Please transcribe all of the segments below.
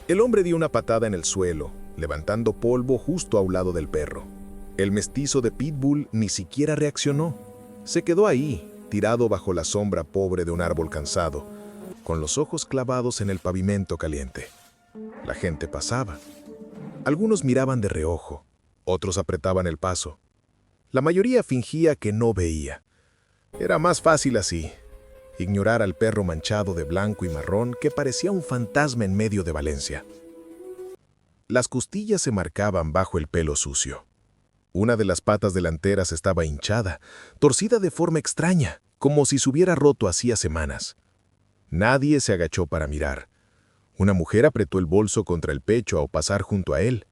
El hombre dio una patada en el suelo, levantando polvo justo a un lado del perro. El mestizo de Pitbull ni siquiera reaccionó. Se quedó ahí, tirado bajo la sombra pobre de un árbol cansado, con los ojos clavados en el pavimento caliente. La gente pasaba. Algunos miraban de reojo, otros apretaban el paso. La mayoría fingía que no veía. Era más fácil así, ignorar al perro manchado de blanco y marrón que parecía un fantasma en medio de Valencia. Las costillas se marcaban bajo el pelo sucio. Una de las patas delanteras estaba hinchada, torcida de forma extraña, como si se hubiera roto hacía semanas. Nadie se agachó para mirar. Una mujer apretó el bolso contra el pecho al pasar junto a él.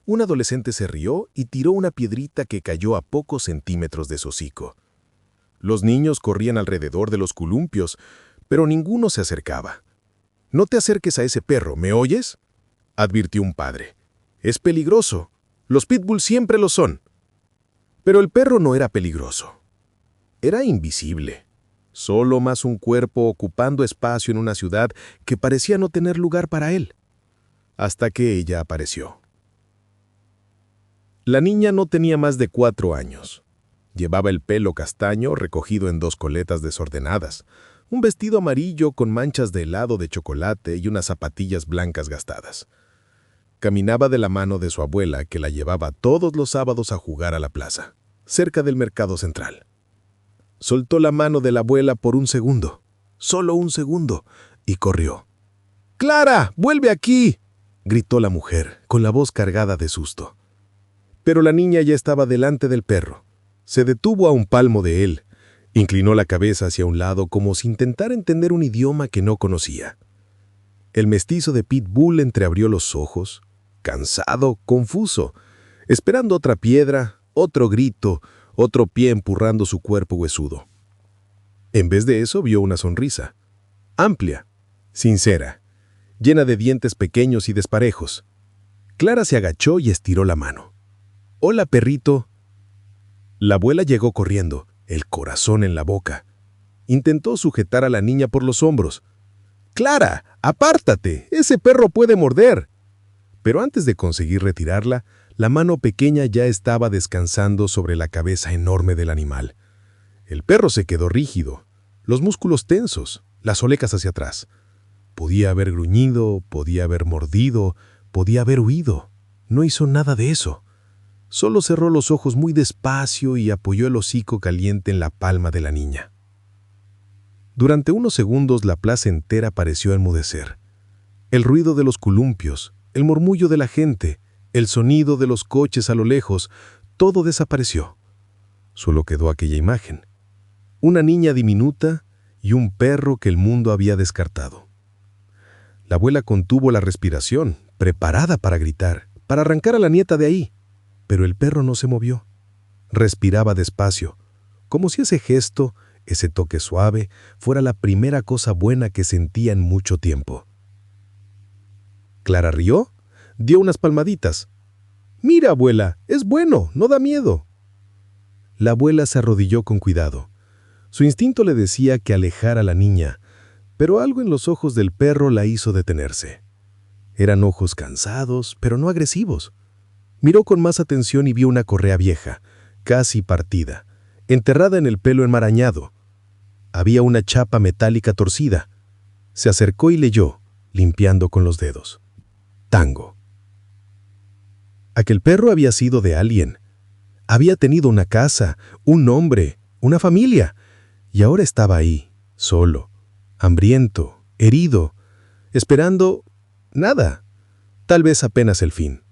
Un adolescente se rió y tiró una piedrita que cayó a pocos centímetros de su hocico. Los niños corrían alrededor de los columpios, pero ninguno se acercaba. «No te acerques a ese perro, ¿me oyes?», advirtió un padre. «Es peligroso. Los pitbull siempre lo son». Pero el perro no era peligroso. Era invisible. Solo más un cuerpo ocupando espacio en una ciudad que parecía no tener lugar para él. Hasta que ella apareció. La niña no tenía más de 4 años. Llevaba el pelo castaño recogido en 2 coletas desordenadas, un vestido amarillo con manchas de helado de chocolate y unas zapatillas blancas gastadas. Caminaba de la mano de su abuela, que la llevaba todos los sábados a jugar a la plaza, cerca del mercado central. Soltó la mano de la abuela por un segundo, solo un segundo, y corrió. «¡Clara, vuelve aquí!», gritó la mujer, con la voz cargada de susto. Pero la niña ya estaba delante del perro. Se detuvo a un palmo de él, inclinó la cabeza hacia un lado como si intentara entender un idioma que no conocía. El mestizo de Pitbull entreabrió los ojos, cansado, confuso, esperando otra piedra, otro grito, otro pie empurrando su cuerpo huesudo. En vez de eso vio una sonrisa, amplia, sincera, llena de dientes pequeños y desparejos. Clara se agachó y estiró la mano. «Hola, perrito». La abuela llegó corriendo, el corazón en la boca. Intentó sujetar a la niña por los hombros. «¡Clara, apártate! ¡Ese perro puede morder!». Pero antes de conseguir retirarla, la mano pequeña ya estaba descansando sobre la cabeza enorme del animal. El perro se quedó rígido, los músculos tensos, las orejas hacia atrás. Podía haber gruñido, podía haber mordido, podía haber huido. No hizo nada de eso. Solo cerró los ojos muy despacio y apoyó el hocico caliente en la palma de la niña. Durante unos segundos la plaza entera pareció enmudecer. El ruido de los columpios, el murmullo de la gente, el sonido de los coches a lo lejos, todo desapareció. Solo quedó aquella imagen. Una niña diminuta y un perro que el mundo había descartado. La abuela contuvo la respiración, preparada para gritar, para arrancar a la nieta de ahí. Pero el perro no se movió. Respiraba despacio, como si ese gesto, ese toque suave, fuera la primera cosa buena que sentía en mucho tiempo. Clara rió, dio unas palmaditas. «Mira, abuela, es bueno, no da miedo». La abuela se arrodilló con cuidado. Su instinto le decía que alejara a la niña, pero algo en los ojos del perro la hizo detenerse. Eran ojos cansados, pero no agresivos. Miró con más atención y vio una correa vieja, casi partida, enterrada en el pelo enmarañado. Había una chapa metálica torcida. Se acercó y leyó, limpiando con los dedos. Tango. Aquel perro había sido de alguien. Había tenido una casa, un nombre, una familia, y ahora estaba ahí, solo, hambriento, herido, esperando nada, tal vez apenas el fin.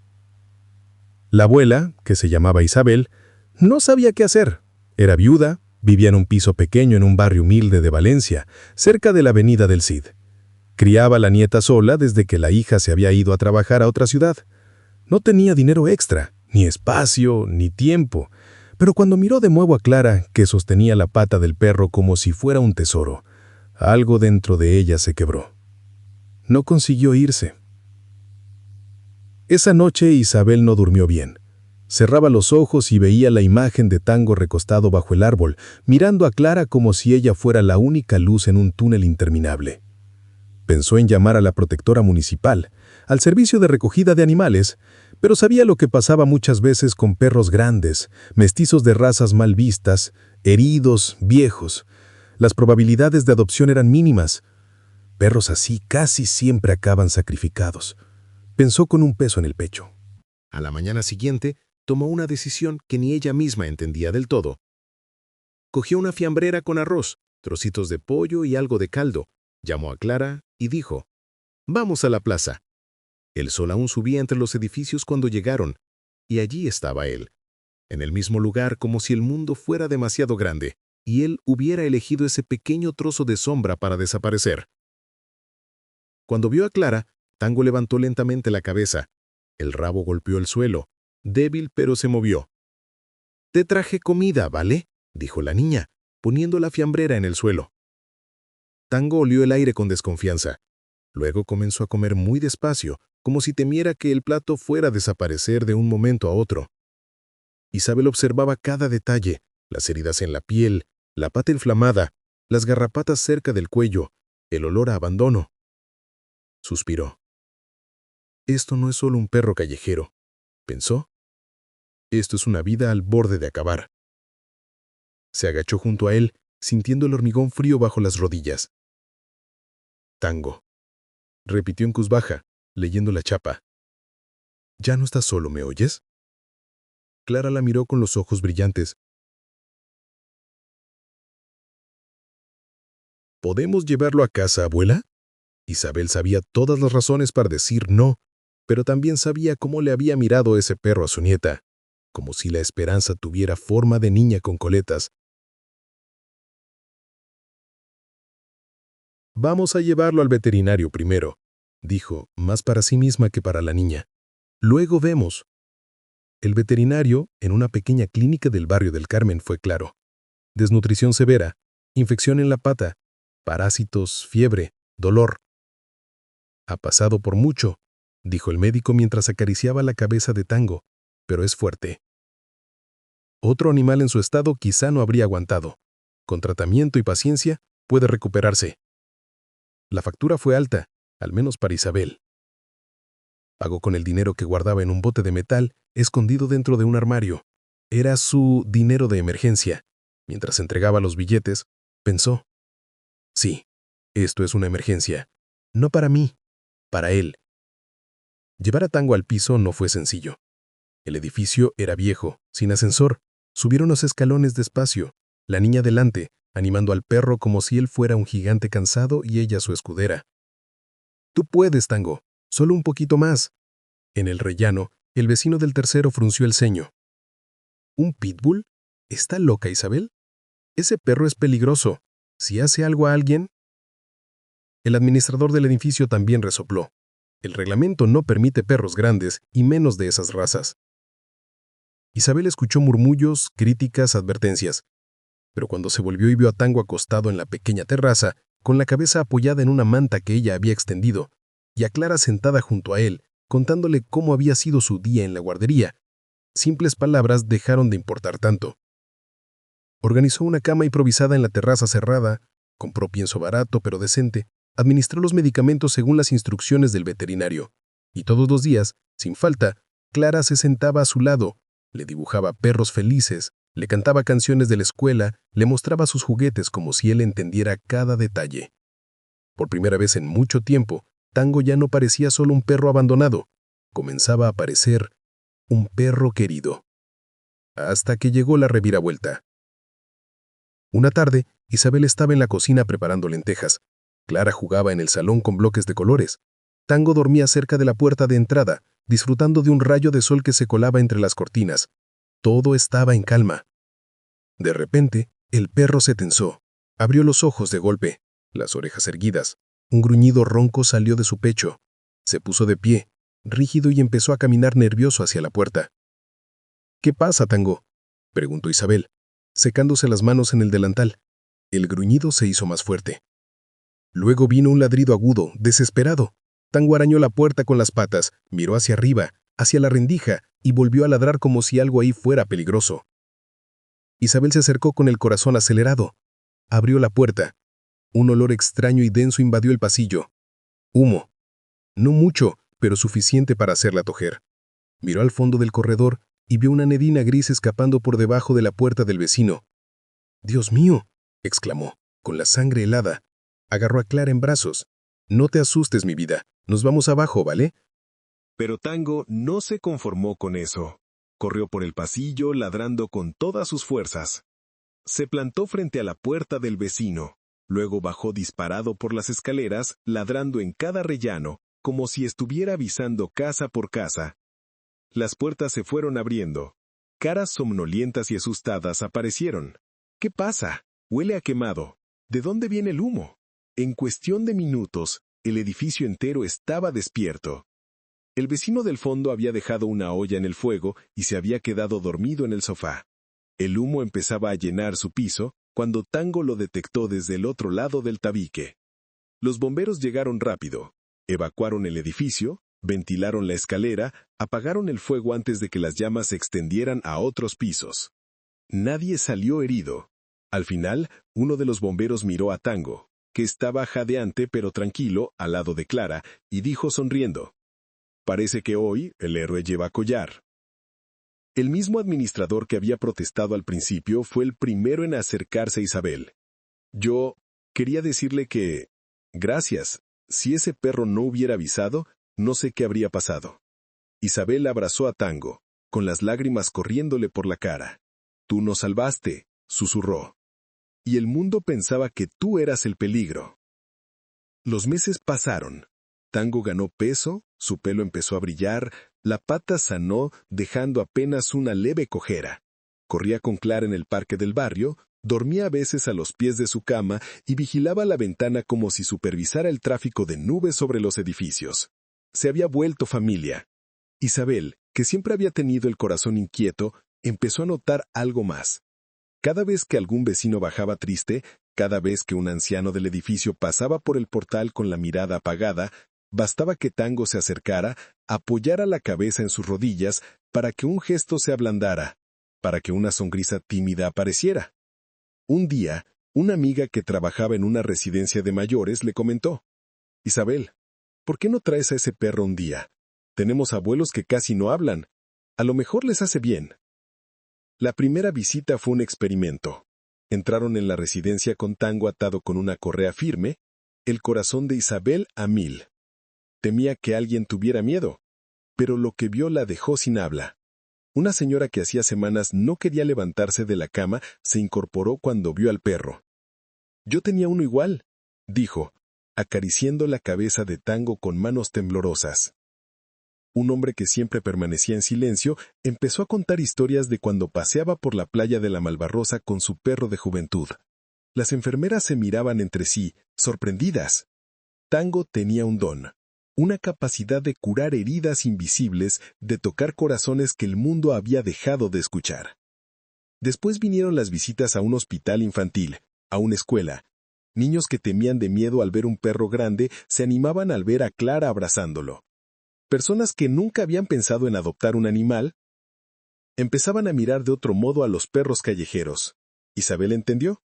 La abuela, que se llamaba Isabel, no sabía qué hacer. Era viuda, vivía en un piso pequeño en un barrio humilde de Valencia, cerca de la avenida del Cid. Criaba a la nieta sola desde que la hija se había ido a trabajar a otra ciudad. No tenía dinero extra, ni espacio, ni tiempo, pero cuando miró de nuevo a Clara, que sostenía la pata del perro como si fuera un tesoro, algo dentro de ella se quebró. No consiguió irse. Esa noche Isabel no durmió bien. Cerraba los ojos y veía la imagen de Tango recostado bajo el árbol, mirando a Clara como si ella fuera la única luz en un túnel interminable. Pensó en llamar a la protectora municipal, al servicio de recogida de animales, pero sabía lo que pasaba muchas veces con perros grandes, mestizos de razas mal vistas, heridos, viejos. Las probabilidades de adopción eran mínimas. Perros así casi siempre acaban sacrificados. Pensó con un peso en el pecho. A la mañana siguiente, tomó una decisión que ni ella misma entendía del todo. Cogió una fiambrera con arroz, trocitos de pollo y algo de caldo, llamó a Clara y dijo: «Vamos a la plaza». El sol aún subía entre los edificios cuando llegaron, y allí estaba él, en el mismo lugar, como si el mundo fuera demasiado grande, y él hubiera elegido ese pequeño trozo de sombra para desaparecer. Cuando vio a Clara, Tango levantó lentamente la cabeza. El rabo golpeó el suelo, débil pero se movió. «Te traje comida, ¿vale?», dijo la niña, poniendo la fiambrera en el suelo. Tango olió el aire con desconfianza. Luego comenzó a comer muy despacio, como si temiera que el plato fuera a desaparecer de un momento a otro. Isabel observaba cada detalle: las heridas en la piel, la pata inflamada, las garrapatas cerca del cuello, el olor a abandono. Suspiró. «Esto no es solo un perro callejero», pensó. «Esto es una vida al borde de acabar». Se agachó junto a él, sintiendo el hormigón frío bajo las rodillas. «Tango», repitió en voz baja, leyendo la chapa. «Ya no estás solo, ¿me oyes?». Clara la miró con los ojos brillantes. «¿Podemos llevarlo a casa, abuela?». Isabel sabía todas las razones para decir no, pero también sabía cómo le había mirado ese perro a su nieta, como si la esperanza tuviera forma de niña con coletas. «Vamos a llevarlo al veterinario primero», dijo, más para sí misma que para la niña. «Luego vemos». El veterinario, en una pequeña clínica del barrio del Carmen, fue claro. Desnutrición severa, infección en la pata, parásitos, fiebre, dolor. «Ha pasado por mucho», dijo el médico mientras acariciaba la cabeza de Tango, «pero es fuerte. Otro animal en su estado quizá no habría aguantado. Con tratamiento y paciencia puede recuperarse». La factura fue alta, al menos para Isabel. Pagó con el dinero que guardaba en un bote de metal escondido dentro de un armario. Era su dinero de emergencia. Mientras entregaba los billetes, pensó: «Sí, esto es una emergencia. No para mí, para él». Llevar a Tango al piso no fue sencillo. El edificio era viejo, sin ascensor. Subieron los escalones despacio, la niña delante, animando al perro como si él fuera un gigante cansado y ella su escudera. «Tú puedes, Tango, solo un poquito más». En el rellano, el vecino del tercero frunció el ceño. «¿Un pitbull? ¿Está loca, Isabel? Ese perro es peligroso. Si hace algo a alguien...». El administrador del edificio también resopló. El reglamento no permite perros grandes y menos de esas razas. Isabel escuchó murmullos, críticas, advertencias. Pero cuando se volvió y vio a Tango acostado en la pequeña terraza, con la cabeza apoyada en una manta que ella había extendido, y a Clara sentada junto a él, contándole cómo había sido su día en la guardería, simples palabras dejaron de importar tanto. Organizó una cama improvisada en la terraza cerrada, compró pienso barato pero decente, administró los medicamentos según las instrucciones del veterinario, y todos los días, sin falta, Clara se sentaba a su lado, le dibujaba perros felices, le cantaba canciones de la escuela, le mostraba sus juguetes como si él entendiera cada detalle. Por primera vez en mucho tiempo, Tango ya no parecía solo un perro abandonado, comenzaba a parecer un perro querido. Hasta que llegó la reviravuelta. Una tarde, Isabel estaba en la cocina preparando lentejas. Clara jugaba en el salón con bloques de colores. Tango dormía cerca de la puerta de entrada, disfrutando de un rayo de sol que se colaba entre las cortinas. Todo estaba en calma. De repente, el perro se tensó. Abrió los ojos de golpe, las orejas erguidas. Un gruñido ronco salió de su pecho. Se puso de pie, rígido, y empezó a caminar nervioso hacia la puerta. «¿Qué pasa, Tango?», preguntó Isabel, secándose las manos en el delantal. El gruñido se hizo más fuerte. Luego vino un ladrido agudo, desesperado. Tango arañó la puerta con las patas, miró hacia arriba, hacia la rendija, y volvió a ladrar como si algo ahí fuera peligroso. Isabel se acercó con el corazón acelerado. Abrió la puerta. Un olor extraño y denso invadió el pasillo. Humo. No mucho, pero suficiente para hacerla tojer. Miró al fondo del corredor y vio una neblina gris escapando por debajo de la puerta del vecino. «¡Dios mío!», exclamó, con la sangre helada. Agarró a Clara en brazos. «No te asustes, mi vida. Nos vamos abajo, ¿vale?». Pero Tango no se conformó con eso. Corrió por el pasillo ladrando con todas sus fuerzas. Se plantó frente a la puerta del vecino. Luego bajó disparado por las escaleras, ladrando en cada rellano, como si estuviera avisando casa por casa. Las puertas se fueron abriendo. Caras somnolientas y asustadas aparecieron. ¿Qué pasa? Huele a quemado. ¿De dónde viene el humo? En cuestión de minutos, el edificio entero estaba despierto. El vecino del fondo había dejado una olla en el fuego y se había quedado dormido en el sofá. El humo empezaba a llenar su piso cuando Tango lo detectó desde el otro lado del tabique. Los bomberos llegaron rápido, evacuaron el edificio, ventilaron la escalera, apagaron el fuego antes de que las llamas se extendieran a otros pisos. Nadie salió herido. Al final, uno de los bomberos miró a Tango, que estaba jadeante pero tranquilo al lado de Clara, y dijo sonriendo: «Parece que hoy el héroe lleva collar». El mismo administrador que había protestado al principio fue el primero en acercarse a Isabel. «Yo quería decirle que... gracias. Si ese perro no hubiera avisado, no sé qué habría pasado». Isabel abrazó a Tango, con las lágrimas corriéndole por la cara. «Tú nos salvaste», susurró. «Y el mundo pensaba que tú eras el peligro». Los meses pasaron. Tango ganó peso, su pelo empezó a brillar, la pata sanó dejando apenas una leve cojera. Corría con Clara en el parque del barrio, dormía a veces a los pies de su cama y vigilaba la ventana como si supervisara el tráfico de nubes sobre los edificios. Se había vuelto familia. Isabel, que siempre había tenido el corazón inquieto, empezó a notar algo más. Cada vez que algún vecino bajaba triste, cada vez que un anciano del edificio pasaba por el portal con la mirada apagada, bastaba que Tango se acercara, apoyara la cabeza en sus rodillas para que un gesto se ablandara, para que una sonrisa tímida apareciera. Un día, una amiga que trabajaba en una residencia de mayores le comentó: «Isabel, ¿por qué no traes a ese perro un día? Tenemos abuelos que casi no hablan. A lo mejor les hace bien». La primera visita fue un experimento. Entraron en la residencia con Tango atado con una correa firme, el corazón de Isabel a 1000. Temía que alguien tuviera miedo, pero lo que vio la dejó sin habla. Una señora que hacía semanas no quería levantarse de la cama se incorporó cuando vio al perro. «Yo tenía uno igual», dijo, acariciando la cabeza de Tango con manos temblorosas. Un hombre que siempre permanecía en silencio empezó a contar historias de cuando paseaba por la playa de la Malvarrosa con su perro de juventud. Las enfermeras se miraban entre sí, sorprendidas. Tango tenía un don, una capacidad de curar heridas invisibles, de tocar corazones que el mundo había dejado de escuchar. Después vinieron las visitas a un hospital infantil, a una escuela. Niños que temían de miedo al ver un perro grande se animaban al ver a Clara abrazándolo. Personas que nunca habían pensado en adoptar un animal empezaban a mirar de otro modo a los perros callejeros. Isabel entendió.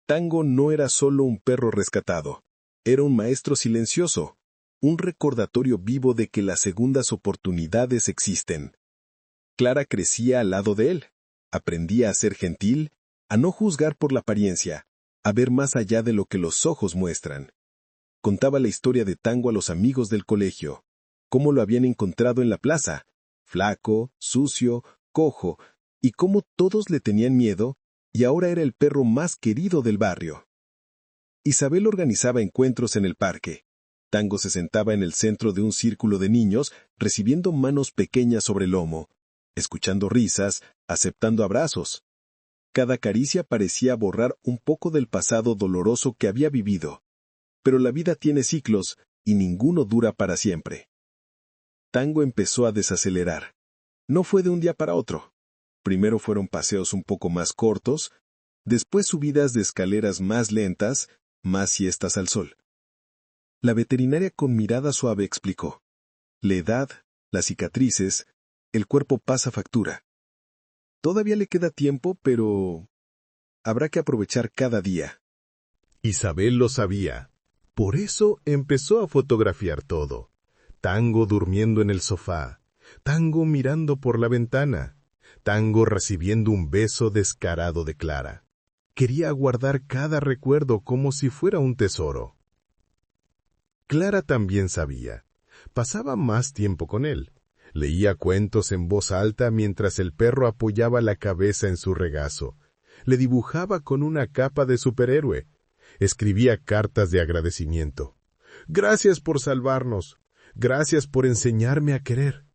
Tango no era solo un perro rescatado, era un maestro silencioso, un recordatorio vivo de que las segundas oportunidades existen. Clara crecía al lado de él, aprendía a ser gentil, a no juzgar por la apariencia, a ver más allá de lo que los ojos muestran. Contaba la historia de Tango a los amigos del colegio, cómo lo habían encontrado en la plaza, flaco, sucio, cojo, y cómo todos le tenían miedo, y ahora era el perro más querido del barrio. Isabel organizaba encuentros en el parque. Tango se sentaba en el centro de un círculo de niños, recibiendo manos pequeñas sobre el lomo, escuchando risas, aceptando abrazos. Cada caricia parecía borrar un poco del pasado doloroso que había vivido. Pero la vida tiene ciclos, y ninguno dura para siempre. Tango empezó a desacelerar. No fue de un día para otro. Primero fueron paseos un poco más cortos, después subidas de escaleras más lentas, más siestas al sol. La veterinaria con mirada suave explicó: la edad, las cicatrices, el cuerpo pasa factura. Todavía le queda tiempo, pero habrá que aprovechar cada día. Isabel lo sabía. Por eso empezó a fotografiar todo. Tango durmiendo en el sofá, Tango mirando por la ventana, Tango recibiendo un beso descarado de Clara. Quería guardar cada recuerdo como si fuera un tesoro. Clara también sabía. Pasaba más tiempo con él. Leía cuentos en voz alta mientras el perro apoyaba la cabeza en su regazo. Le dibujaba con una capa de superhéroe. Escribía cartas de agradecimiento. Gracias por salvarnos. Gracias por enseñarme a querer.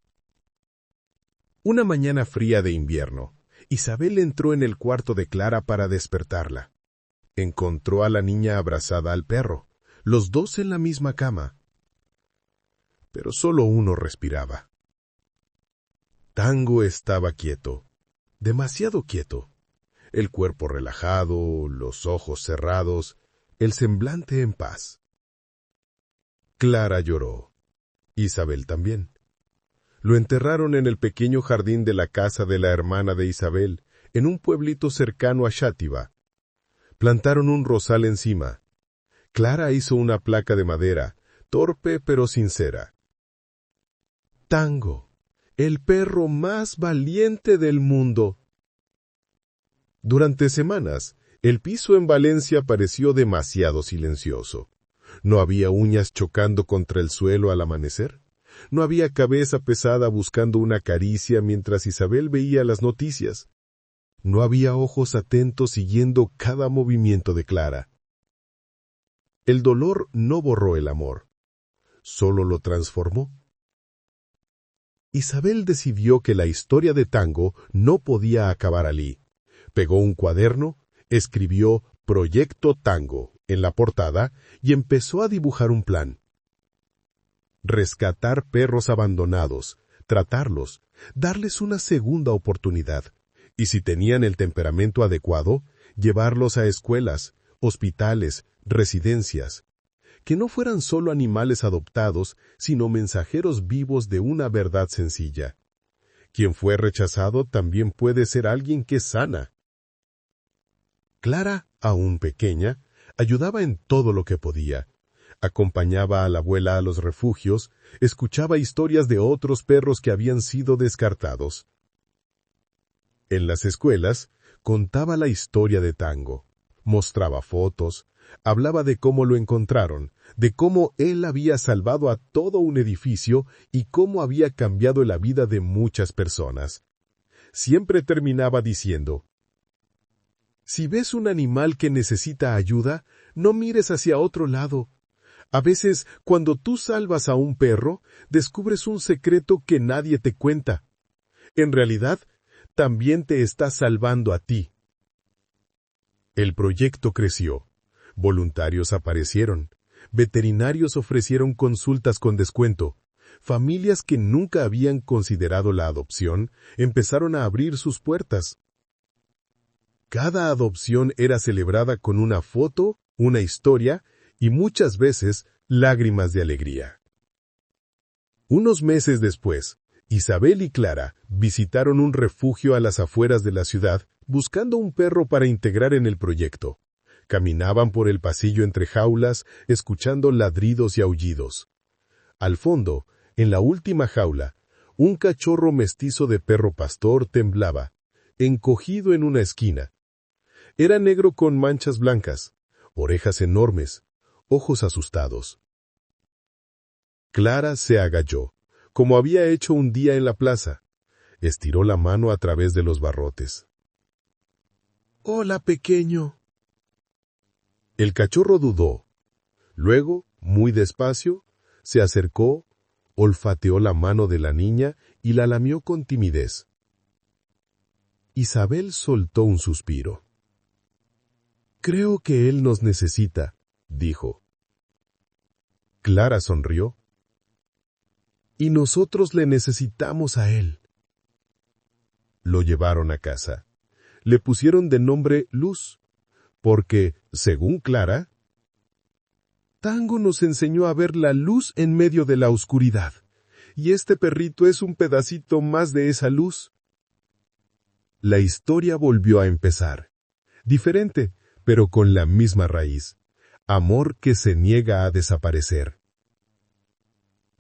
Una mañana fría de invierno, Isabel entró en el cuarto de Clara para despertarla. Encontró a la niña abrazada al perro, los dos en la misma cama. Pero solo uno respiraba. Tango estaba quieto, demasiado quieto. El cuerpo relajado, los ojos cerrados, el semblante en paz. Clara lloró. Isabel también. Lo enterraron en el pequeño jardín de la casa de la hermana de Isabel, en un pueblito cercano a Xátiva. Plantaron un rosal encima. Clara hizo una placa de madera, torpe pero sincera. Tango, el perro más valiente del mundo. Durante semanas, el piso en Valencia pareció demasiado silencioso. No había uñas chocando contra el suelo al amanecer. No había cabeza pesada buscando una caricia mientras Isabel veía las noticias. No había ojos atentos siguiendo cada movimiento de Clara. El dolor no borró el amor, solo lo transformó. Isabel decidió que la historia de Tango no podía acabar allí. Pegó un cuaderno, escribió Proyecto Tango en la portada y empezó a dibujar un plan. Rescatar perros abandonados, tratarlos, darles una segunda oportunidad, y si tenían el temperamento adecuado, llevarlos a escuelas, hospitales, residencias. Que no fueran solo animales adoptados, sino mensajeros vivos de una verdad sencilla. Quien fue rechazado también puede ser alguien que sana. Clara, aún pequeña, ayudaba en todo lo que podía. Acompañaba a la abuela a los refugios, escuchaba historias de otros perros que habían sido descartados. En las escuelas, contaba la historia de Tango, mostraba fotos, hablaba de cómo lo encontraron, de cómo él había salvado a todo un edificio y cómo había cambiado la vida de muchas personas. Siempre terminaba diciendo: si ves un animal que necesita ayuda, no mires hacia otro lado. A veces, cuando tú salvas a un perro, descubres un secreto que nadie te cuenta. En realidad, también te está salvando a ti. El proyecto creció. Voluntarios aparecieron. Veterinarios ofrecieron consultas con descuento. Familias que nunca habían considerado la adopción empezaron a abrir sus puertas. Cada adopción era celebrada con una foto, una historia y muchas veces lágrimas de alegría. Unos meses después, Isabel y Clara visitaron un refugio a las afueras de la ciudad buscando un perro para integrar en el proyecto. Caminaban por el pasillo entre jaulas, escuchando ladridos y aullidos. Al fondo, en la última jaula, un cachorro mestizo de perro pastor temblaba, encogido en una esquina. Era negro con manchas blancas, orejas enormes, ojos asustados. Clara se agachó, como había hecho un día en la plaza. Estiró la mano a través de los barrotes. «Hola, pequeño». El cachorro dudó. Luego, muy despacio, se acercó, olfateó la mano de la niña y la lamió con timidez. Isabel soltó un suspiro. «Creo que él nos necesita», dijo. Clara sonrió. «Y nosotros le necesitamos a él». Lo llevaron a casa. Le pusieron de nombre Luz, porque, según Clara, Tango nos enseñó a ver la luz en medio de la oscuridad, y este perrito es un pedacito más de esa luz. La historia volvió a empezar, diferente, pero con la misma raíz. Amor que se niega a desaparecer.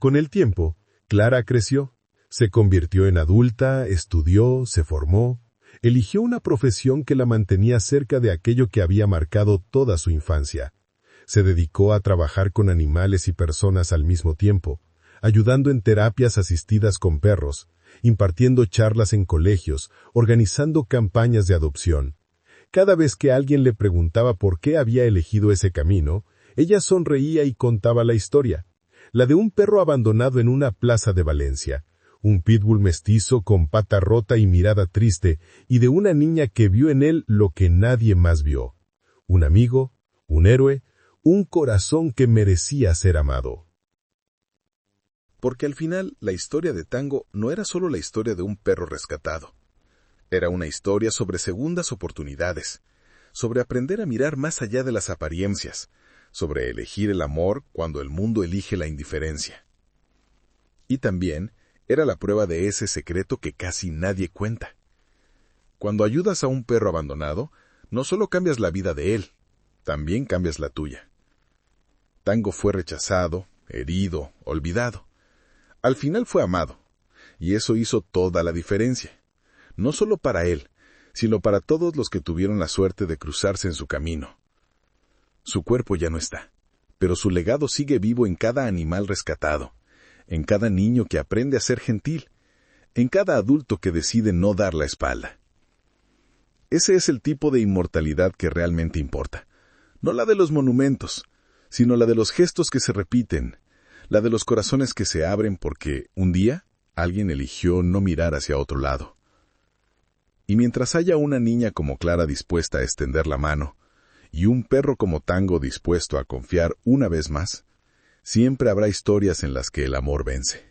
Con el tiempo, Clara creció. Se convirtió en adulta, estudió, se formó, eligió una profesión que la mantenía cerca de aquello que había marcado toda su infancia. Se dedicó a trabajar con animales y personas al mismo tiempo, ayudando en terapias asistidas con perros, impartiendo charlas en colegios, organizando campañas de adopción. Cada vez que alguien le preguntaba por qué había elegido ese camino, ella sonreía y contaba la historia, la de un perro abandonado en una plaza de Valencia, un pitbull mestizo con pata rota y mirada triste, y de una niña que vio en él lo que nadie más vio. Un amigo, un héroe, un corazón que merecía ser amado. Porque al final, la historia de Tango no era solo la historia de un perro rescatado. Era una historia sobre segundas oportunidades, sobre aprender a mirar más allá de las apariencias, sobre elegir el amor cuando el mundo elige la indiferencia. Y también era la prueba de ese secreto que casi nadie cuenta. Cuando ayudas a un perro abandonado, no solo cambias la vida de él, también cambias la tuya. Tango fue rechazado, herido, olvidado. Al final fue amado, y eso hizo toda la diferencia. No solo para él, sino para todos los que tuvieron la suerte de cruzarse en su camino. Su cuerpo ya no está, pero su legado sigue vivo en cada animal rescatado, en cada niño que aprende a ser gentil, en cada adulto que decide no dar la espalda. Ese es el tipo de inmortalidad que realmente importa, no la de los monumentos, sino la de los gestos que se repiten, la de los corazones que se abren porque, un día, alguien eligió no mirar hacia otro lado. Y mientras haya una niña como Clara dispuesta a extender la mano, y un perro como Tango dispuesto a confiar una vez más, siempre habrá historias en las que el amor vence.